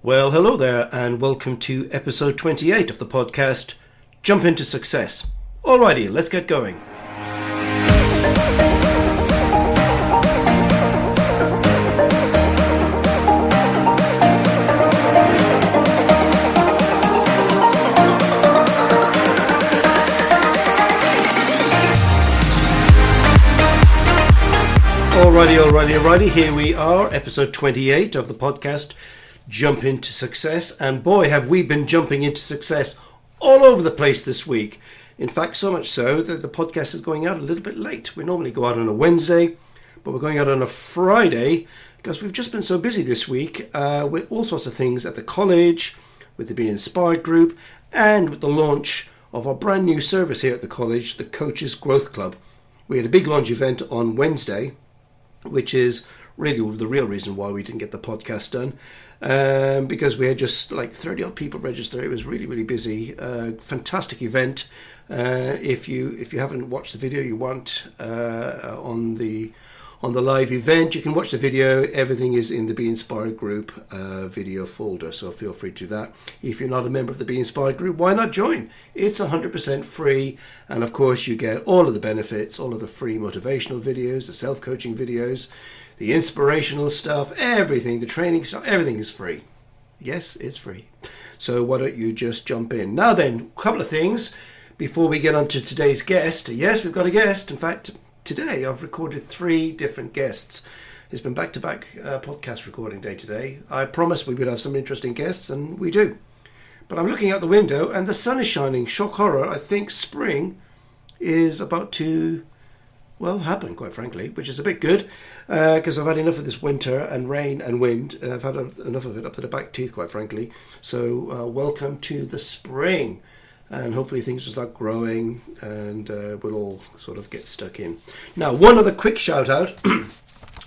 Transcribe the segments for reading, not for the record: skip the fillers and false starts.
Well, hello there, and welcome to episode 28 of the podcast, Jump Into Success. Alrighty, let's get going. Alrighty, here we are, episode 28 of the podcast, Jump Into Success. And boy, have we been jumping into success all over the place this week. In fact, so much so that the podcast is going out a little bit late. We normally go out on a Wednesday, but we're going out on a Friday because we've just been so busy this week with all sorts of things at the college, with the Be Inspired group, and with the launch of our brand new service here at the college, the Coaches Growth Club. We had a big launch event on Wednesday, which is really the real reason why we didn't get the podcast done, because we had just like 30 odd people register. It was really busy. Fantastic event. If you haven't watched the video you want on the live event, you can watch the video. Everything is in the Be Inspired group video folder, so feel free to do that. If you're not a member of the Be Inspired group, why not join? It's 100% free, and of course you get all of the benefits, all of the free motivational videos, the self-coaching videos, the inspirational stuff, everything, the training stuff, everything is free. Yes, it's free. So why don't you just jump in? Now then, a couple of things before we get on to today's guest. Yes, we've got a guest. In fact, today I've recorded 3 different guests. It's been back-to-back podcast recording day today. I promised we would have some interesting guests, and we do. But I'm looking out the window and the sun is shining. Shock horror, I think spring is about to, well, happen, quite frankly, which is a bit good because I've had enough of this winter and rain and wind. I've had enough of it up to the back teeth, quite frankly. So welcome to the spring. And hopefully things will start growing and we'll all sort of get stuck in. Now, one other quick shout out.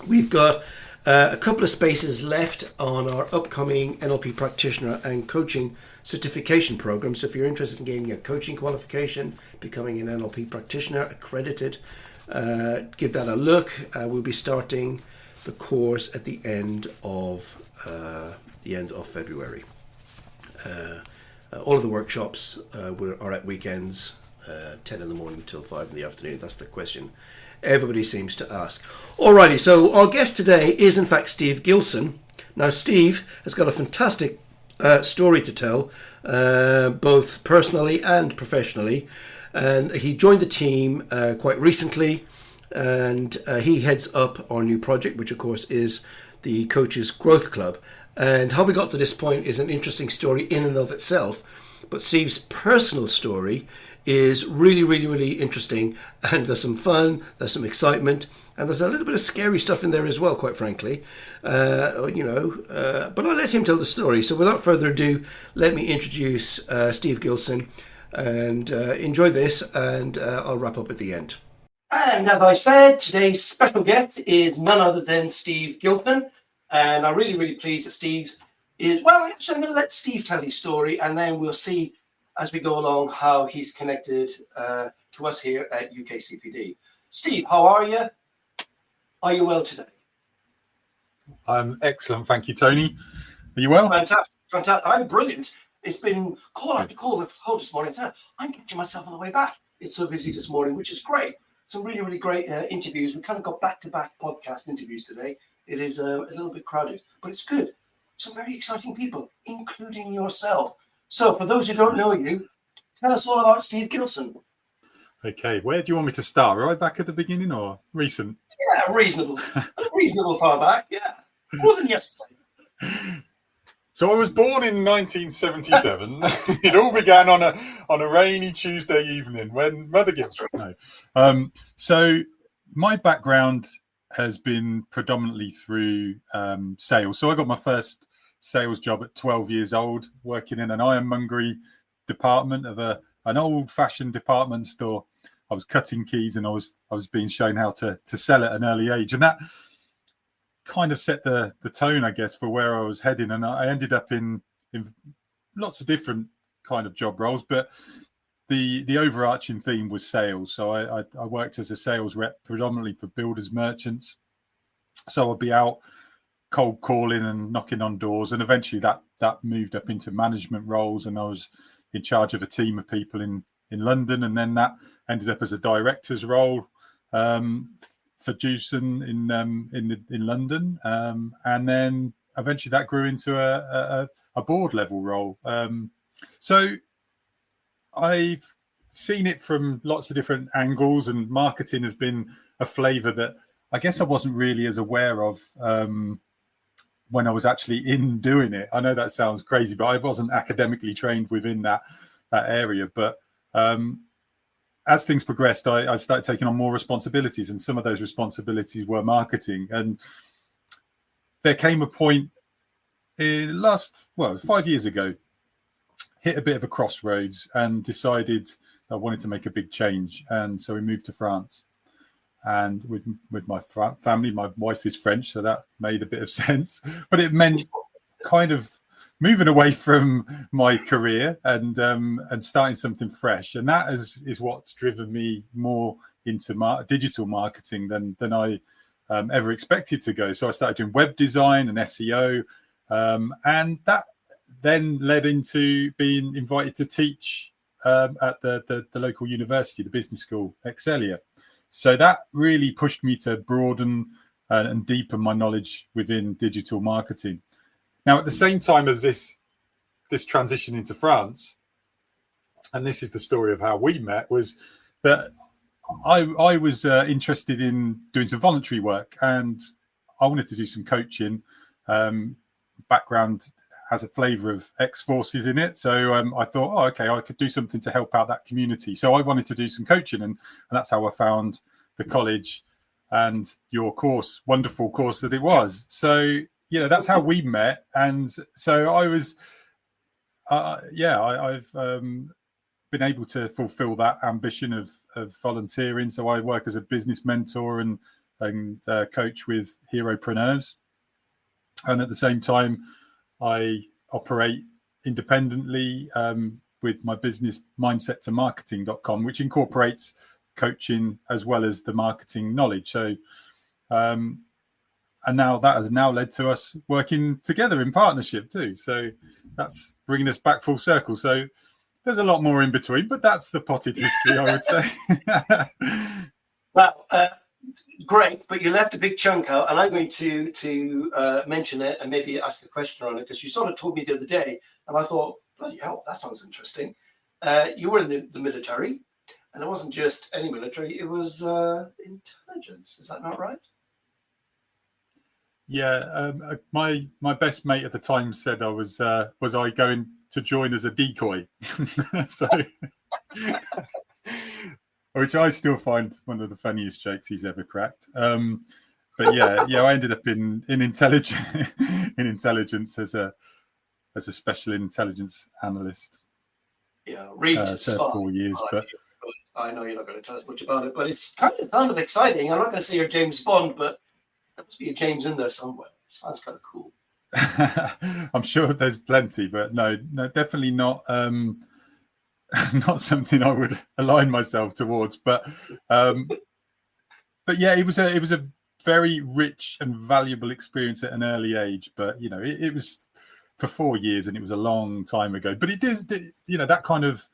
We've got a couple of spaces left on our upcoming NLP practitioner and coaching certification program. So if you're interested in gaining a coaching qualification, becoming an NLP practitioner accredited, give that a look. We'll be starting the course at the end of February. All of the workshops are at weekends, 10 in the morning till 5 in the afternoon. That's the question everybody seems to ask. Alrighty, so our guest today is in fact Steve Gilson. Now Steve has got a fantastic story to tell, both personally and professionally. And he joined the team quite recently, and he heads up our new project, which of course is the Coaches Growth Club. And how we got to this point is an interesting story in and of itself. But Steve's personal story is really interesting. And there's some fun, there's some excitement, and there's a little bit of scary stuff in there as well, quite frankly. But I'll let him tell the story. So without further ado, let me introduce Steve Gilson. And enjoy this, and I'll wrap up at the end. And as I said, today's special guest is none other than Steve Gilson. And I'm really pleased that Steve is, well, actually I'm going to let Steve tell his story, and then we'll see as we go along how he's connected to us here at UKCPD. Steve, how are you? Are you well today? I'm excellent, thank you, Tony. Are you well? Fantastic. I'm brilliant. It's been call after call this morning. I'm catching myself on the way back. It's so busy this morning, which is great. Some really great interviews. We kind of got back-to-back podcast interviews today. It is a little bit crowded, but it's good. Some very exciting people, including yourself. So for those who don't know you, tell us all about Steve Gilson. Okay, where do you want me to start? Right back at the beginning or recent? Yeah, reasonable. Reasonable far back, yeah. More than yesterday. So I was born in 1977. It all began on a rainy Tuesday evening when Mother Gilson. No. So my background has been predominantly through sales. So I got my first sales job at 12 years old, working in an ironmongery department of an old-fashioned department store. I was cutting keys, and I was being shown how to sell at an early age, and that kind of set the tone, I guess, for where I was heading. And I ended up in lots of different kind of job roles, but the overarching theme was sales. So I worked as a sales rep predominantly for builders merchants. So I'd be out cold calling and knocking on doors, and eventually that that moved up into management roles, and I was in charge of a team of people in London, and then that ended up as a director's role for Jewson in London, and then eventually that grew into a board level role. So I've seen it from lots of different angles, and marketing has been a flavour that I guess I wasn't really as aware of when I was actually in doing it. I know that sounds crazy, but I wasn't academically trained within that area. But as things progressed, I started taking on more responsibilities, and some of those responsibilities were marketing. And there came a point in 5 years ago, hit a bit of a crossroads and decided I wanted to make a big change. And so we moved to France. And with my family, my wife is French, so that made a bit of sense. But it meant kind of moving away from my career and starting something fresh. And that is what's driven me more into digital marketing than I ever expected to go. So I started doing web design and SEO, and that then led into being invited to teach at the local university, the business school, Excelia. So that really pushed me to broaden and deepen my knowledge within digital marketing. Now, at the same time as this transition into France, and this is the story of how we met, was that I was interested in doing some voluntary work, and I wanted to do some coaching. Background has a flavour of ex-forces in it, so I thought, okay, I could do something to help out that community. So I wanted to do some coaching, and that's how I found the college and your course, wonderful course that it was. So that's how we met, and so I was, I've been able to fulfil that ambition of volunteering. So I work as a business mentor and coach with heropreneurs, and at the same time, I operate independently with my business mindset to marketing.com, which incorporates coaching as well as the marketing knowledge. So, and now that has led to us working together in partnership too. So that's bringing us back full circle. So there's a lot more in between, but that's the potted history, I would say. Well, great, but you left a big chunk out, and I'm going to mention it and maybe ask a question on it, because you sort of told me the other day, and I thought, bloody hell, that sounds interesting. You were in the military, and it wasn't just any military; it was intelligence. Is that not right? Yeah, my best mate at the time said was I going to join as a decoy, so. Which I still find one of the funniest jokes he's ever cracked. But I ended up in intelligence as a special intelligence analyst. Yeah, served 4 years, but I know you're not going to tell us much about it, but it's kind of exciting. I'm not going to say you're James Bond, but there must be a James in there somewhere. It sounds kind of cool. I'm sure there's plenty, but no, definitely not. Not something I would align myself towards, but yeah, it was a very rich and valuable experience at an early age. But it was for 4 years, and it was a long time ago. But it does, that kind of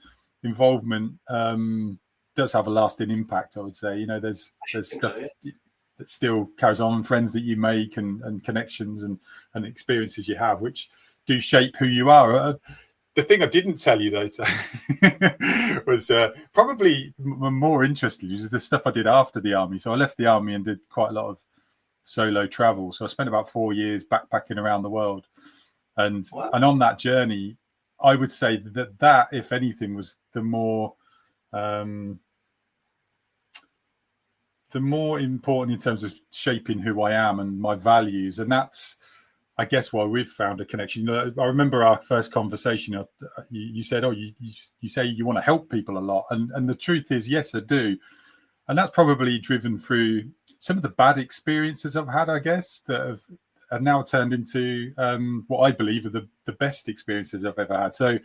involvement does have a lasting impact. I would say, there's stuff that still carries on, friends that you make, and connections and experiences you have, which do shape who you are. The thing I didn't tell you, though, was probably more interesting is the stuff I did after the army. So I left the army and did quite a lot of solo travel. So I spent about 4 years backpacking around the world. And wow. And on that journey, I would say that, if anything, was the more important in terms of shaping who I am and my values. And that's, I guess, why we've found a connection. I remember our first conversation. You said, "Oh, you say you want to help people a lot," and the truth is, yes, I do. And that's probably driven through some of the bad experiences I've had, I guess, that have now turned into what I believe are the best experiences I've ever had. So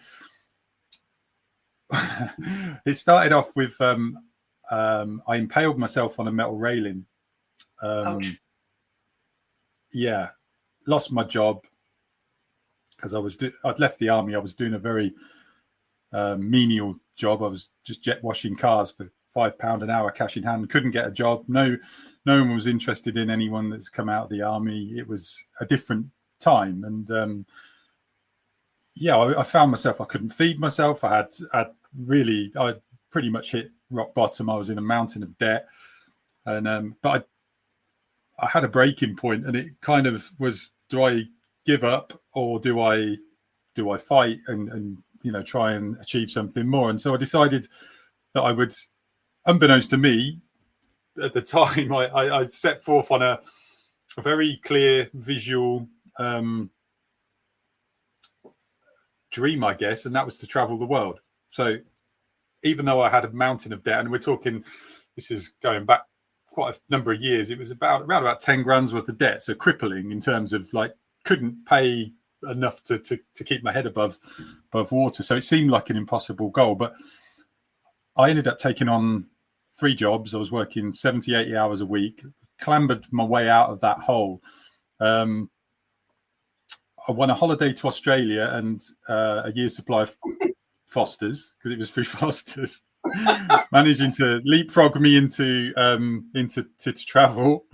it started off with I impaled myself on a metal railing. Ouch. Yeah. Lost my job, because I'd left the army. I was doing a very menial job. I was just jet washing cars for £5 an hour, cash in hand. Couldn't get a job. No one was interested in anyone that's come out of the army. It was a different time, and I found myself, I couldn't feed myself. I pretty much hit rock bottom. I was in a mountain of debt, and but I had a breaking point, and it kind of was: do I give up, or do I fight and try and achieve something more? And so I decided that I would, unbeknownst to me at the time, I set forth on a very clear visual dream, I guess, and that was to travel the world. So even though I had a mountain of debt, and we're talking, this is going back quite a number of years, it was around about 10 grand's worth of debt. So crippling in terms of couldn't pay enough to keep my head above water. So it seemed like an impossible goal, but I ended up taking on 3 jobs. I was working 70, 80 hours a week, clambered my way out of that hole. I won a holiday to Australia and a year's supply of Fosters, because it was through Fosters, managing to leapfrog me into travel.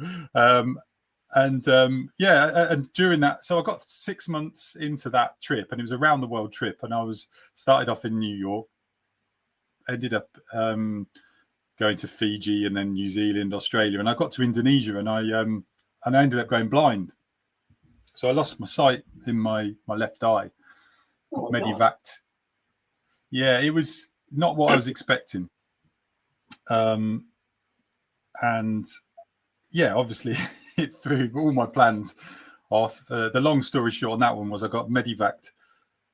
And during that, so I got 6 months into that trip, and it was a round the world trip. And I started off in New York, ended up going to Fiji and then New Zealand, Australia, and I got to Indonesia, and I ended up going blind. So I lost my sight in my left eye. Got medevaced. Yeah, it was not what I was expecting. And yeah, obviously it threw all my plans off. The long story short on that one was I got medevaced.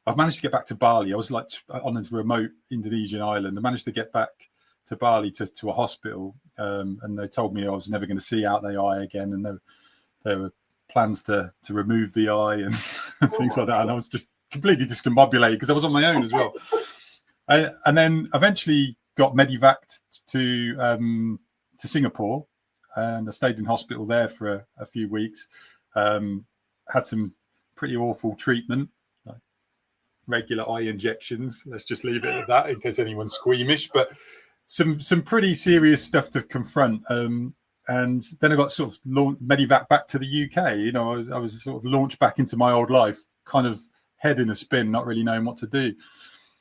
I've managed to get back to Bali. I was on this remote Indonesian island. I managed to get back to Bali to a hospital, and they told me I was never going to see out the eye again, and there were plans to remove the eye and things like that. And I was just completely discombobulated because I was on my own as well. And then eventually got medevaced to Singapore, and I stayed in hospital there for a few weeks. Had some pretty awful treatment, like regular eye injections. Let's just leave it at that in case anyone's squeamish. But some pretty serious stuff to confront. And then I got sort of medevaced back to the UK. I was sort of launched back into my old life, kind of head in a spin, not really knowing what to do.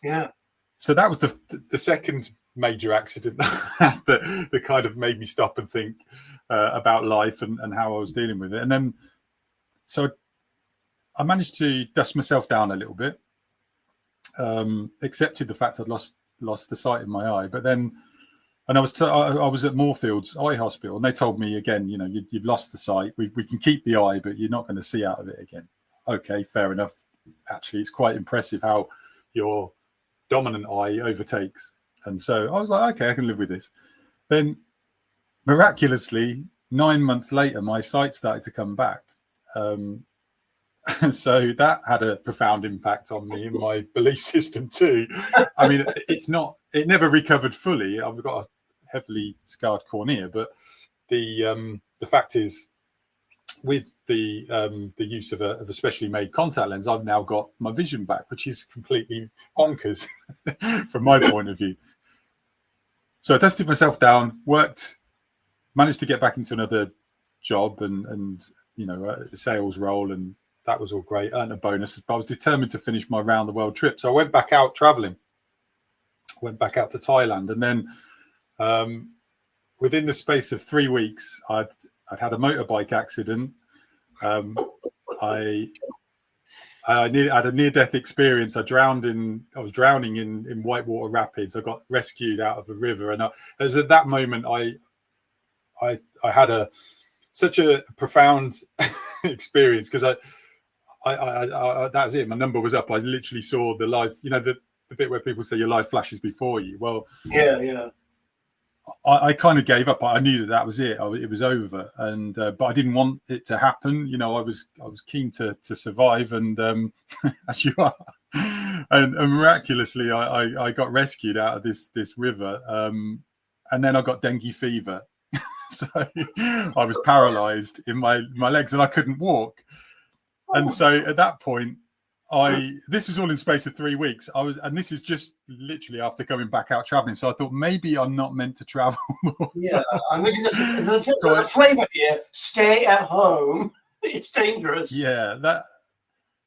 Yeah. So that was the second major accident that kind of made me stop and think about life and how I was dealing with it. And then, so I managed to dust myself down a little bit, accepted the fact I'd lost the sight in my eye, but then, and I was at Moorfields Eye Hospital, and they told me again, you've lost the sight. We can keep the eye, but you're not going to see out of it again. Okay, fair enough. Actually, it's quite impressive how your dominant eye overtakes. And so I was like, okay, I can live with this. Then miraculously, 9 months later, my sight started to come back. So that had a profound impact on me and my belief system too. I mean, it never recovered fully. I've got a heavily scarred cornea, but the fact is, with the use of a specially made contact lens, I've now got my vision back, which is completely bonkers from my point of view. So I dusted myself down, managed to get back into another job and a sales role, and that was all great, earned a bonus. But I was determined to finish my round the world trip. So I went back out traveling, went back out to Thailand. And then within the space of 3 weeks, I'd had a motorbike accident. I had a near-death experience. I was drowning in Whitewater Rapids. I got rescued out of a river. And it was at that moment I had such a profound experience, because I that's it. My number was up. I literally saw the life, the bit where people say your life flashes before you. Well, yeah. I kind of gave up. I knew that was it. It was over, and but I didn't want it to happen. I was keen to survive, and as you are, and miraculously, I got rescued out of this river, and then I got dengue fever, so I was paralysed in my legs, and I couldn't walk. And so at that point, this was all in space of 3 weeks. And this is just literally after coming back out traveling. So I thought maybe I'm not meant to travel more. Yeah, I mean, there's a flavour here. Stay at home. It's dangerous. Yeah,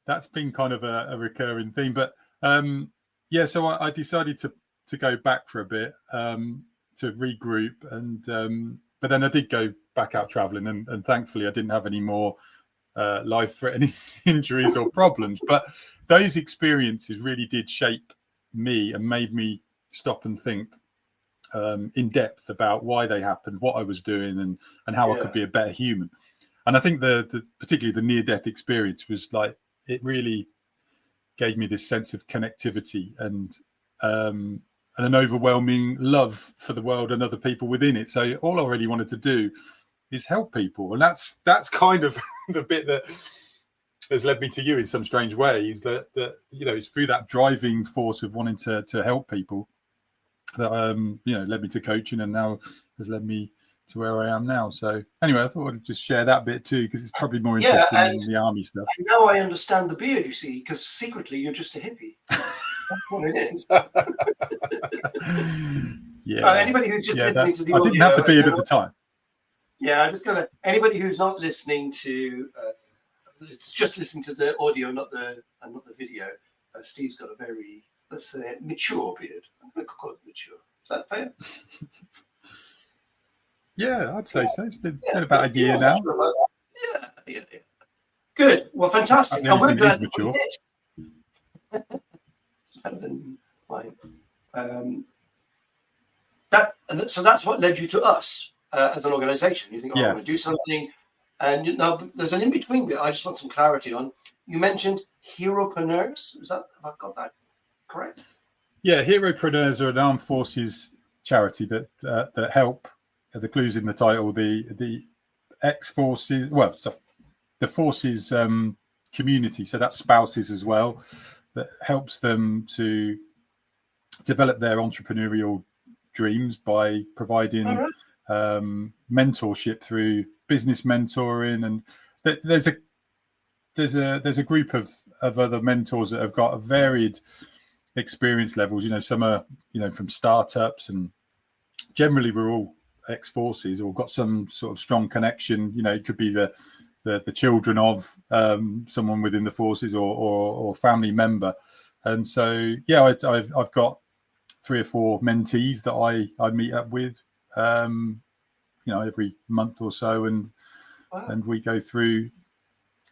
that's been kind of a recurring theme. But so I decided to go back for a bit to regroup, and but then I did go back out traveling, and thankfully I didn't have any more life-threatening injuries or problems. But those experiences really did shape me and made me stop and think in depth about why they happened, what I was doing, and how I could be a better human. And I think the particularly the near-death experience was like, it really gave me this sense of connectivity and an overwhelming love for the world and other people within it. So all I really wanted to do is help people, and that's kind of the bit that has led me to you in some strange ways. That it's through that driving force of wanting to help people that led me to coaching, and now has led me to where I am now. So anyway, I thought I'd just share that bit too, because it's probably more interesting than the army stuff. Now I understand the beard, you see, because secretly you're just a hippie. That's what it is. Yeah. Anybody who's just listening to the audio, I didn't have the beard at the time. Yeah, I'm just gonna. Anybody who's not listening to, it's just listening to the audio, not the video. Steve's got a very, let's say, mature beard. I'm gonna call it mature. Is that fair? Yeah, I'd say so. It's been about a year now. Yeah. Good. Well, fantastic. And we're glad that we did. It's better than mine. So that's what led you to us as an organisation. You think, I want to do something, and now there's an in-between bit. I just want some clarity on. You mentioned Heropreneurs. Is that, have I got that correct? Yeah, Heropreneurs are an armed forces charity that help. The clues in the title. The ex-forces, the forces community. So that's spouses as well. That helps them to develop their entrepreneurial dreams by providing mentorship through business mentoring, and there's a group of other mentors that have got a varied experience levels. Some are from startups, and generally we're all ex-forces or got some sort of strong connection. It could be the children of someone within the forces or family member. And so I've got 3 or 4 mentees that I meet up with every month or so, and we go through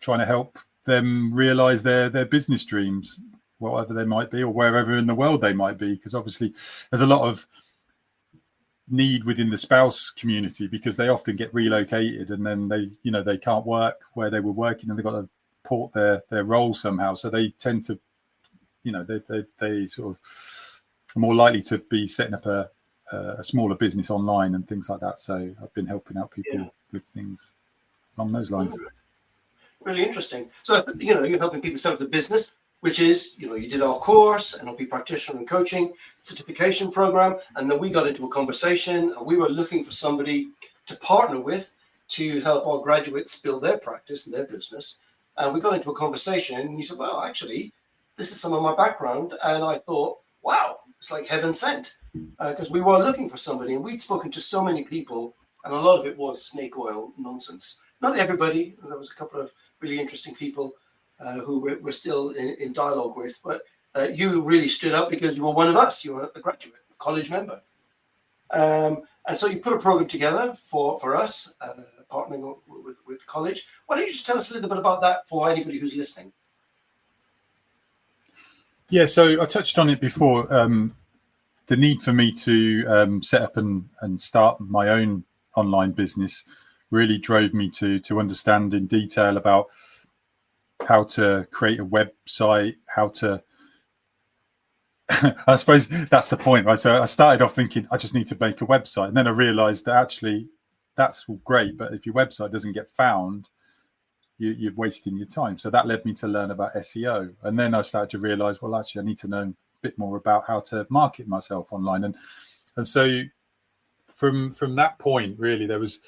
trying to help them realize their business dreams, whatever they might be, or wherever in the world they might be, because obviously there's a lot of need within the spouse community, because they often get relocated and then they can't work where they were working, and they've got to port their role somehow. So they tend to they sort of are more likely to be setting up a smaller business online and things like that. So I've been helping out people with things along those lines. Really interesting. So you're helping people set up the business, which is, you did our course, NLP practitioner and coaching certification program. And then we got into a conversation, and we were looking for somebody to partner with to help our graduates build their practice and their business. And we got into a conversation, and you said, well, actually, this is some of my background. And I thought, wow, it's like heaven sent, because we were looking for somebody, and we'd spoken to so many people, and a lot of it was snake oil nonsense. Not everybody. There was a couple of really interesting people who we're still in dialogue with, but you really stood out because you were one of us. You were a graduate, a college member, and so you put a program together for us, partnering with college. Why don't you just tell us a little bit about that for anybody who's listening? Yeah, so I touched on it before. The need for me to set up and start my own online business really drove me to understand in detail about how to create a website, how to I suppose that's the point, right? So I started off thinking I just need to make a website, and then I realized that actually that's all great, but if your website doesn't get found, you're wasting your time. So that led me to learn about SEO, and then I started to realize, well, actually I need to know a bit more about how to market myself online, and so from that point, really, there was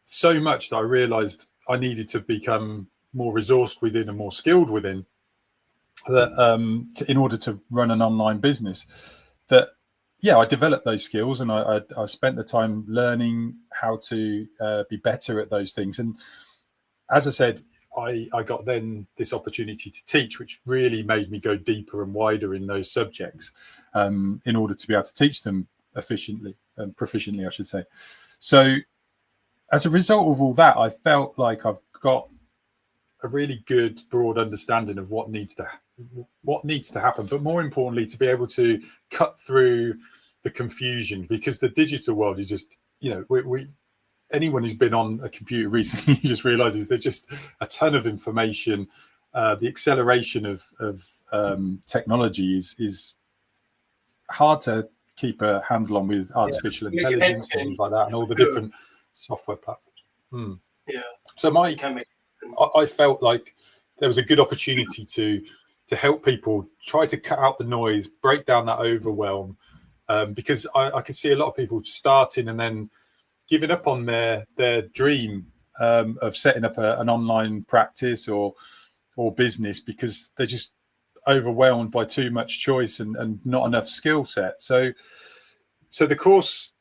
so much that I realized I needed to become more resourced within and more skilled within. that in order to run an online business, that I developed those skills, and I spent the time learning how to be better at those things. And as I said, I got then this opportunity to teach, which really made me go deeper and wider in those subjects, in order to be able to teach them efficiently and proficiently, I should say. So as a result of all that, I felt like I've got a really good broad understanding of what needs to happen, but more importantly, to be able to cut through the confusion, because the digital world is just, anyone who's been on a computer recently just realizes there's just a ton of information. The acceleration of technology is hard to keep a handle on with artificial intelligence and things like that, and all the different software platforms. Yeah. So I felt like there was a good opportunity to help people try to cut out the noise, break down that overwhelm, because I could see a lot of people starting and then giving up on their dream of setting up an online practice or business, because they're just overwhelmed by too much choice and not enough skill set. So the course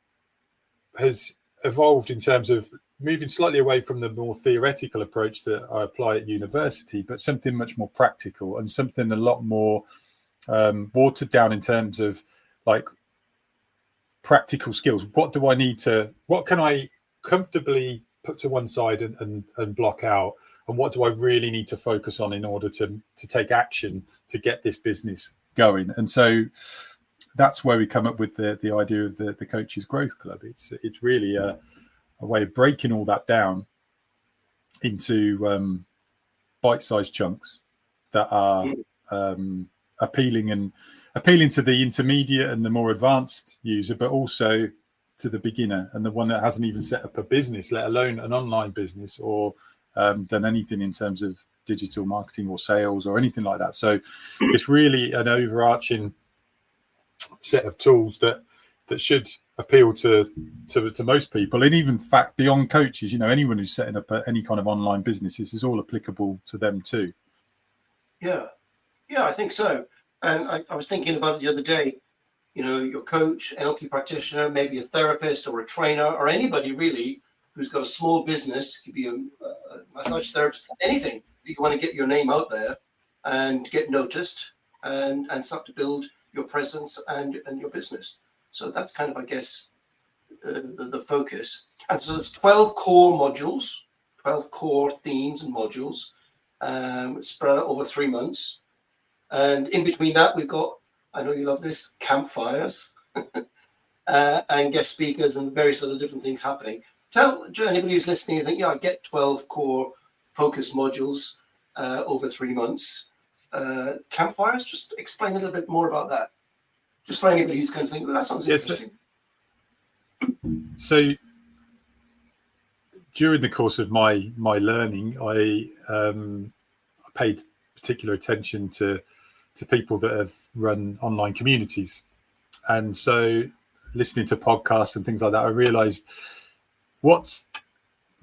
has evolved in terms of moving slightly away from the more theoretical approach that I apply at university, but something much more practical and something a lot more watered down in terms of like practical skills. What can I comfortably put to one side and block out? And what do I really need to focus on in order to take action to get this business going? And so that's where we come up with the idea of the Coaches Growth Club. It's really a way of breaking all that down into bite-sized chunks that are appealing to the intermediate and the more advanced user, but also to the beginner and the one that hasn't even set up a business, let alone an online business, or done anything in terms of digital marketing or sales or anything like that. So it's really an overarching set of tools that should appeal to most people, and even fact beyond coaches. Anyone who's setting up any kind of online business, this is all applicable to them too. Yeah, I think so. And I was thinking about it the other day. Your coach, NLP practitioner, maybe a therapist or a trainer, or anybody really who's got a small business, could be a massage therapist, anything. You want to get your name out there and get noticed and start to build your presence and your business. So that's kind of, I guess, the focus. And so it's 12 core modules, 12 core themes and modules, spread out over 3 months. And in between that, we've got, I know you love this, campfires and guest speakers and various other different things happening. Tell anybody who's listening, you think, I get 12 core focus modules over 3 months. Campfires, just explain a little bit more about that. Just for anybody who's kind of thinking, that sounds interesting. So during the course of my learning, I paid particular attention to people that have run online communities. And so listening to podcasts and things like that, I realized what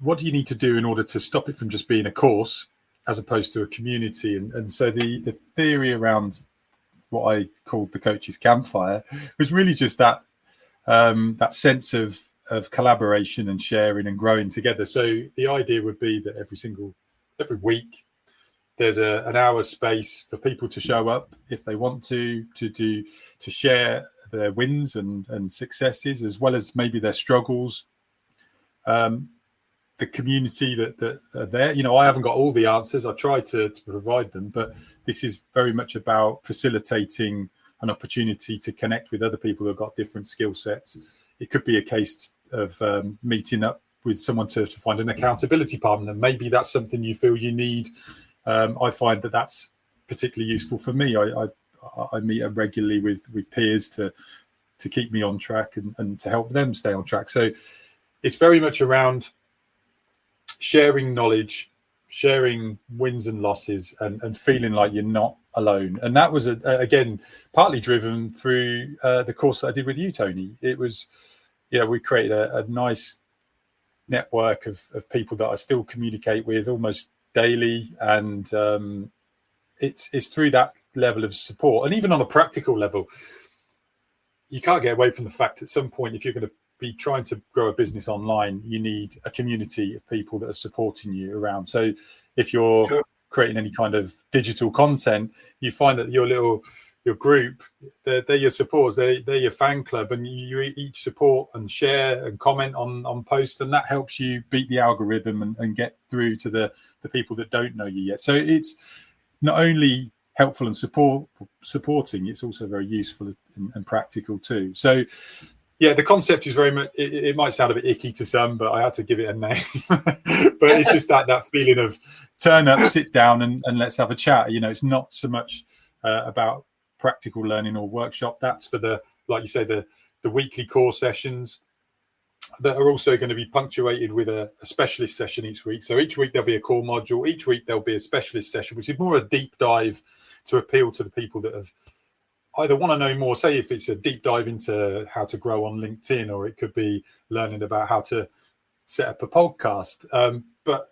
do you need to do in order to stop it from just being a course as opposed to a community? And so the theory around what I called the coach's campfire was really just that sense of collaboration and sharing and growing together. So the idea would be that every week there's an hour space for people to show up if they want to share their wins and successes, as well as maybe their struggles. The community that are there, I haven't got all the answers. I try to provide them, but this is very much about facilitating an opportunity to connect with other people who've got different skill sets. It could be a case of meeting up with someone to find an accountability partner. Maybe that's something you feel you need. I find that that's particularly useful for me. I meet up regularly with peers to keep me on track and to help them stay on track. So it's very much around sharing knowledge, sharing wins and losses, and feeling like you're not alone. And that was again partly driven through the course that I did with you, Tony. It was, we created a nice network of people that I still communicate with almost daily, and it's through that level of support, and even on a practical level, you can't get away from the fact at some point, if you're going to be trying to grow a business online, you need a community of people that are supporting you around. So if you're creating any kind of digital content, you find that your group, they're your supporters, they're your fan club, and you each support and share and comment on posts, and that helps you beat the algorithm and get through to the people that don't know you yet. So it's not only helpful and supporting, it's also very useful and practical too. So yeah, the concept is very much, it might sound a bit icky to some, but I had to give it a name. But it's just that feeling of turn up, sit down and let's have a chat. It's not so much about practical learning or workshop. That's for like you say, the weekly core sessions that are also going to be punctuated with a specialist session each week. So each week there'll be a core module. Each week there'll be a specialist session, which is more a deep dive to appeal to the people that have either want to know more, say if it's a deep dive into how to grow on LinkedIn, or it could be learning about how to set up a podcast. But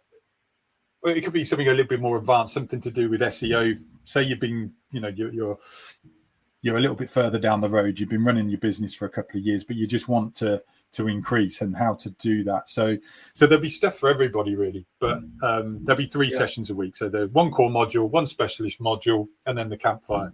it could be something a little bit more advanced, something to do with SEO. Say you've been, you're a little bit further down the road. You've been running your business for a couple of years, but you just want to increase, and how to do that. So there'll be stuff for everybody really, but there'll be 3 sessions a week. So there's one core module, one specialist module, and then the campfire.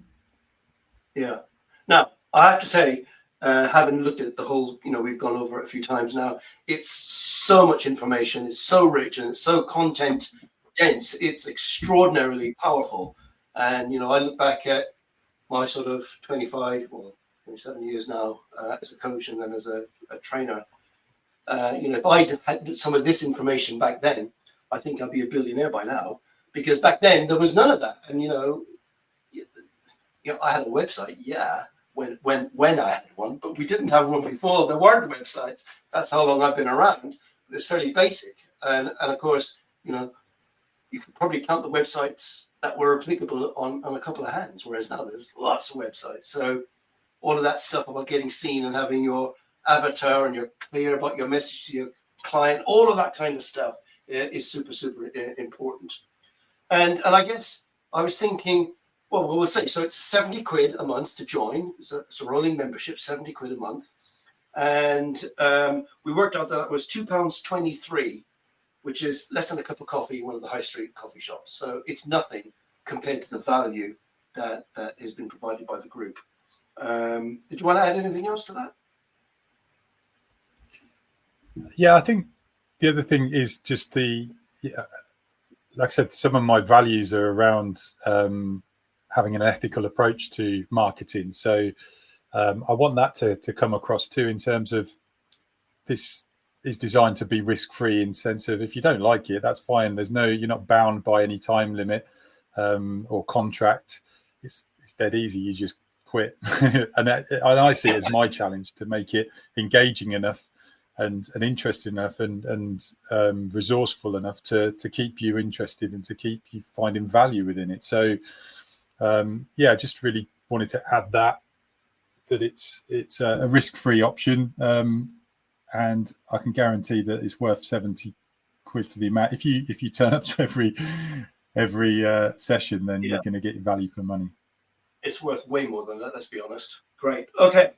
Yeah. Now, I have to say, having looked at the whole, we've gone over it a few times now, it's so much information, it's so rich, and it's so content dense, it's extraordinarily powerful. And, I look back at my sort of 27 years now as a coach and then as a trainer. If I had some of this information back then, I think I'd be a billionaire by now, because back then there was none of that. And, I had a website, when I had one, but we didn't have one before. There weren't websites. That's how long I've been around. But it's fairly basic. And of course, you can probably count the websites that were applicable on a couple of hands, whereas now there's lots of websites. So all of that stuff about getting seen and having your avatar, and you're clear about your message to your client, all of that kind of stuff is super, super important. And I guess I was thinking, well, we'll say, so it's 70 quid a month to join. It's a rolling membership, 70 quid a month. And we worked out that it was £2.23, which is less than a cup of coffee in one of the high street coffee shops. So it's nothing compared to the value that has been provided by the group. Did you want to add anything else to that? Yeah, I think the other thing is just like I said, some of my values are around having an ethical approach to marketing. So I want that to come across too, in terms of this is designed to be risk-free, in sense of if you don't like it, that's fine. You're not bound by any time limit or contract. It's dead easy. You just quit. and I see it as my challenge to make it engaging enough and interesting enough and resourceful enough to keep you interested and to keep you finding value within it. So I just really wanted to add that it's a risk-free option, and I can guarantee that it's worth 70 quid for the amount. If you turn up to every session, then you're going to get value for money. It's worth way more than that, let's be honest. Great. Okay.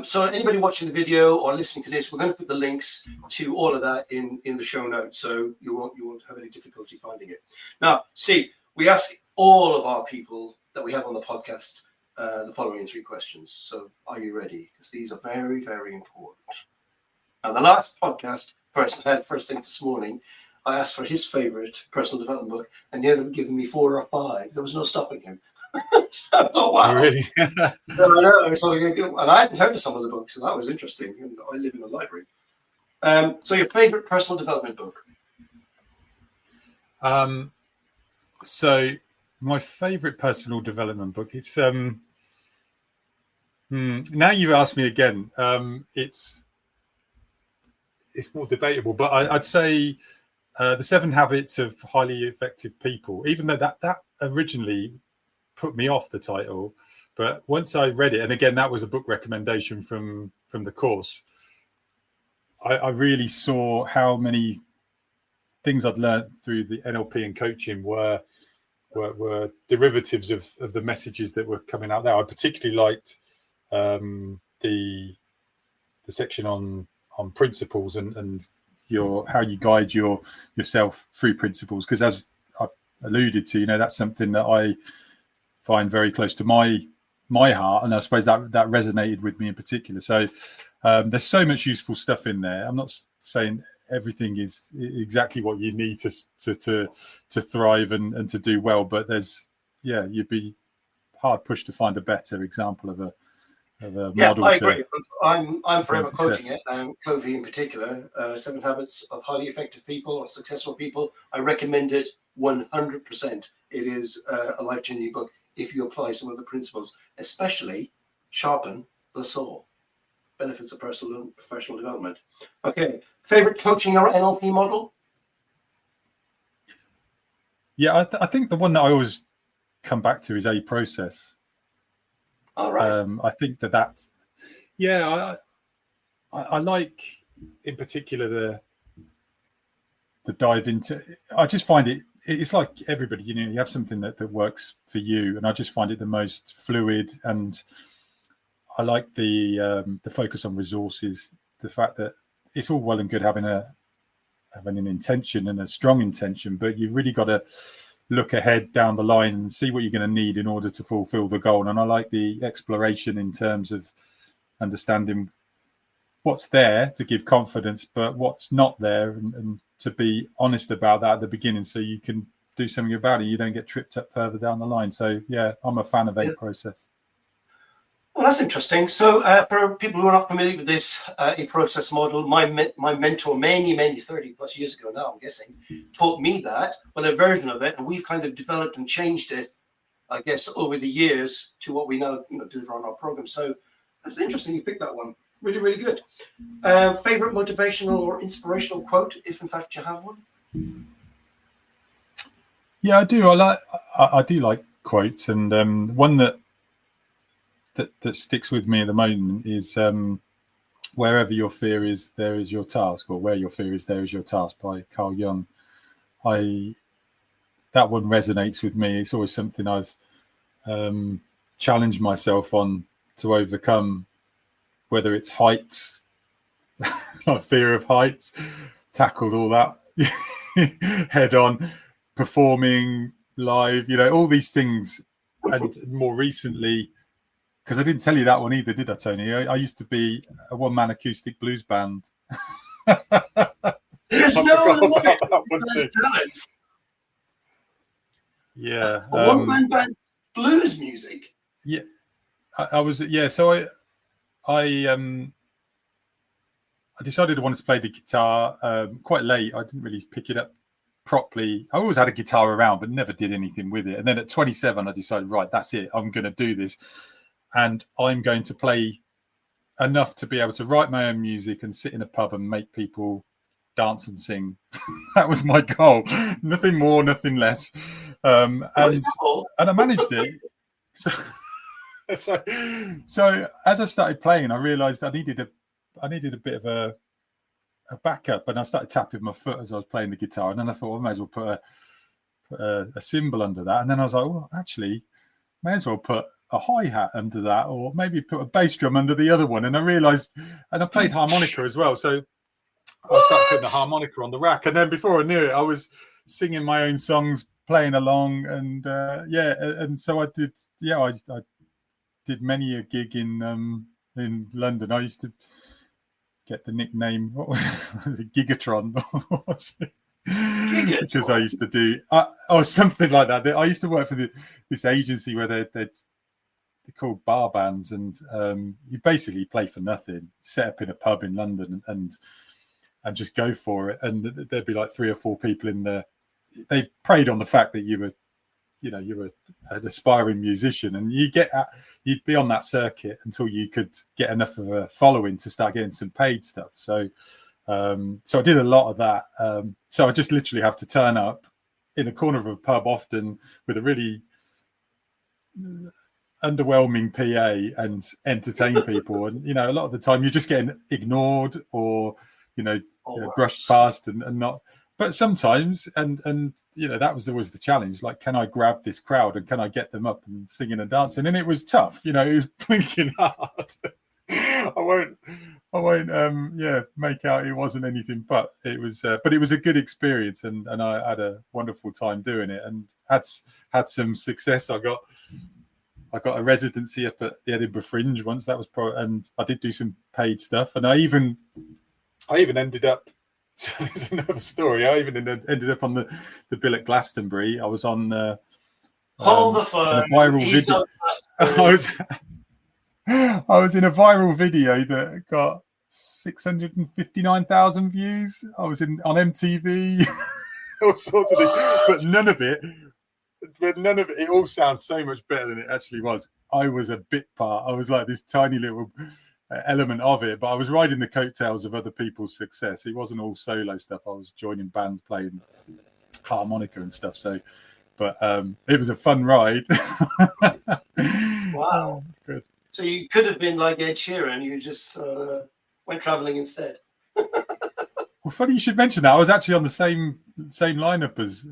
So anybody watching the video or listening to this, we're going to put the links to all of that in the show notes, so you won't have any difficulty finding it. Now, Steve, we ask all of our people that we have on the podcast the following 3 questions. So are you ready? Because these are very, very important. Now, the last podcast person I had first thing this morning, I asked for his favorite personal development book, and he ended up giving me 4 or 5. There was no stopping him. So, oh, wow. Really? I know. So, and I hadn't heard of some of the books, and that was interesting. And I live in a library. So your favorite personal development book? So my favorite personal development book, it's now you've asked me again, it's more debatable, but I'd say The 7 Habits of Highly Effective People, even though that originally put me off the title, but once I read it, and again that was a book recommendation from the course, I really saw how many things I'd learned through the NLP and coaching were were derivatives of the messages that were coming out there. I particularly liked the section on principles and how you guide yourself through principles, because as I've alluded to, that's something that I find very close to my heart, and I suppose that resonated with me in particular. So there's so much useful stuff in there. I'm not saying everything is exactly what you need to thrive and to do well, but you'd be hard pushed to find a better example of a model. I agree. I'm forever quoting it, Covey in particular, 7 Habits of Highly Effective People or Successful People. I recommend it 100%. It is a life-changing book if you apply some of the principles, especially sharpen the saw. Benefits of personal and professional development. Okay, favorite coaching or NLP model? Yeah, I think the one that I always come back to is A Process. All right. I think I like in particular the dive into. I just find it's like everybody, you have something that works for you, and I just find it the most fluid. And I like the focus on resources, the fact that it's all well and good having an intention and a strong intention, but you've really got to look ahead down the line and see what you're going to need in order to fulfill the goal. And I like the exploration in terms of understanding what's there to give confidence, but what's not there, and to be honest about that at the beginning so you can do something about it. You don't get tripped up further down the line. So yeah, I'm a fan of A Process. Well, that's interesting. So for people who are not familiar with this A Process model, my mentor, many 30 plus years ago now, I'm guessing, taught me that, well, a version of it, and we've kind of developed and changed it, I guess, over the years to what we now deliver on our program. So that's interesting. You picked that one. Really, really good. Favorite motivational or inspirational quote, if in fact you have one? Yeah, I do. I do like quotes, and one that sticks with me at the moment is wherever your fear is, there is your task, or where your fear is, there is your task, by Carl Jung. That one resonates with me. It's always something I've challenged myself on to overcome, whether it's heights, like fear of heights, tackled all that head on, performing live, all these things. And more recently, because I didn't tell you that one either, did I, Tony? I used to be a one-man acoustic blues band. There's no way. Yeah. A one-man band, blues music? Yeah. I was, so I decided I wanted to play the guitar quite late. I didn't really pick it up properly. I always had a guitar around, but never did anything with it. And then at 27, I decided, right, that's it. I'm going to do this. And I'm going to play enough to be able to write my own music and sit in a pub and make people dance and sing. That was my goal. Nothing more, nothing less. And I managed it. So as I started playing, I realised I needed a bit of a backup, and I started tapping my foot as I was playing the guitar. And then I thought, I may as well put a cymbal under that. And then I was like, well, actually, may as well put a hi-hat under that, or maybe put a bass drum under the other one. And I realised, and I played harmonica as well. So I started putting the harmonica on the rack. And then before I knew it, I was singing my own songs, playing along. And and so I did, I did many a gig in London. I used to get the nickname, what was it, Gigatron, because I used to do something like that. I used to work for this agency where they're called bar bands, and you basically play for nothing, set up in a pub in London and just go for it. And there'd be like 3 or 4 people in there. They preyed on the fact that you were an aspiring musician, and you'd be on that circuit until you could get enough of a following to start getting some paid stuff. So I did a lot of that. So I just literally have to turn up in a corner of a pub, often with a really underwhelming PA, and entertain people. And a lot of the time you're just getting ignored or brushed past and not. but sometimes, and that was always the challenge. Like, can I grab this crowd and can I get them up and singing and dancing? And it was tough. It was blinking hard. I won't make out it wasn't anything, but it was a good experience, and I had a wonderful time doing it, and had some success. I got a residency up at the Edinburgh Fringe once. That was and I did do some paid stuff, and I even ended up. So there's another story. I even ended up on the bill at Glastonbury. I was on Hold the phone. a viral video. I was in a viral video that got 659,000 views. I was on MTV, all sorts of things, but none of it. It all sounds so much better than it actually was. I was a bit part. I was like this tiny little element of it, but I was riding the coattails of other people's success. It wasn't all solo stuff. I was joining bands playing harmonica and stuff. So, but it was a fun ride. Wow, that's good. So you could have been like Ed Sheeran. You just went traveling instead. Well, funny you should mention that. I was actually on the same lineup as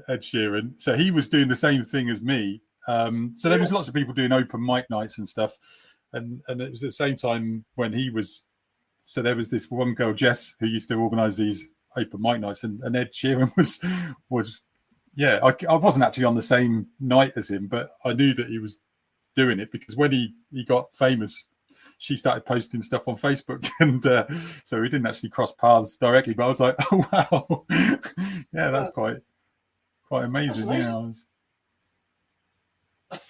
Ed Sheeran. So he was doing the same thing as me. So there was lots of people doing open mic nights and stuff. And it was at the same time when he was. So there was this one girl, Jess, who used to organise these open mic nights, and Ed Sheeran was. Yeah, I wasn't actually on the same night as him, but I knew that he was doing it because when he got famous, she started posting stuff on Facebook, and so we didn't actually cross paths directly. But I was like, oh wow, yeah, that's quite amazing. Yeah,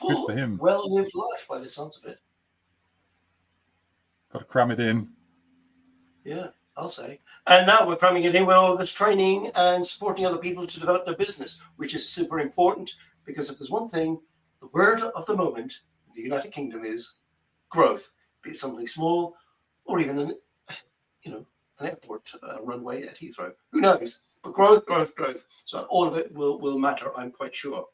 good for him. Well-lived life by the sounds of it. Got to cram it in. Yeah, I'll say. And now we're cramming it in with all this training and supporting other people to develop their business, which is super important because if there's one thing, the word of the moment in the United Kingdom is growth. Be it something small or even an airport runway at Heathrow. Who knows? But growth. So all of it will matter, I'm quite sure.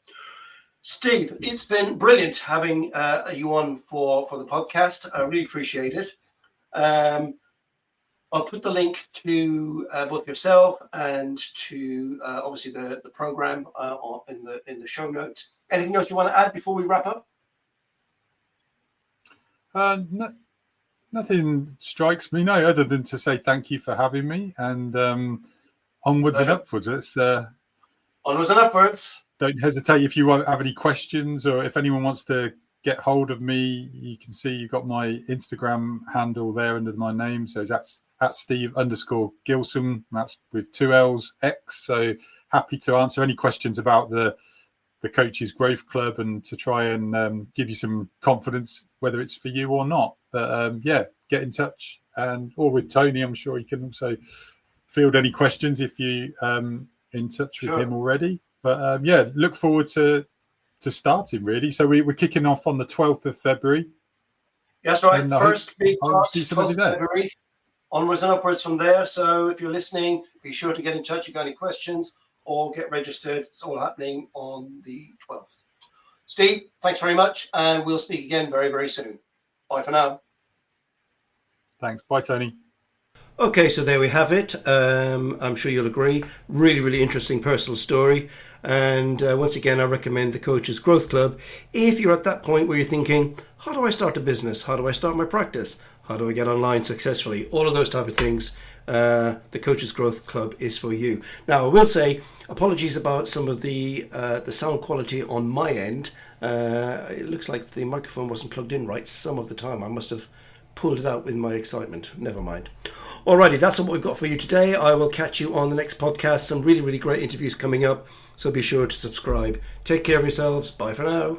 Steve, it's been brilliant having you on for the podcast. I really appreciate it. I'll put the link to both yourself and to obviously the program in the show notes. Anything else you want to add before we wrap up? Nothing strikes me, no, other than to say thank you for having me, and onwards and upwards. It's onwards and upwards. Don't hesitate if you have any questions, or if anyone wants to get hold of me. You can see you've got my Instagram handle there under my name, so that's at Steve_Gilson. That's with 2 L's X. So happy to answer any questions about the Coaches Growth Club and to try and give you some confidence, whether it's for you or not. But get in touch, or with Tony. I'm sure you can also field any questions if you in touch with him already. But look forward to starting really. So we're kicking off on the 12th of February. That's right. And first big talk, 12th of February. Onwards and upwards from there. So if you're listening, be sure to get in touch if you've got any questions or get registered. It's all happening on the 12th. Steve, thanks very much. And we'll speak again very, very soon. Bye for now. Thanks. Bye, Tony. Okay, so there we have it. I'm sure you'll agree. Really, really interesting personal story. And once again, I recommend the Coaches Growth Club. If you're at that point where you're thinking, how do I start a business? How do I start my practice? How do I get online successfully? All of those type of things. The Coaches Growth Club is for you. Now, I will say, apologies about some of the sound quality on my end. It looks like the microphone wasn't plugged in right some of the time. I must have pulled it out with my excitement. Never mind. Alrighty, that's what we've got for you today. I will catch you on the next podcast. Some really, really great interviews coming up. So be sure to subscribe. Take care of yourselves. Bye for now.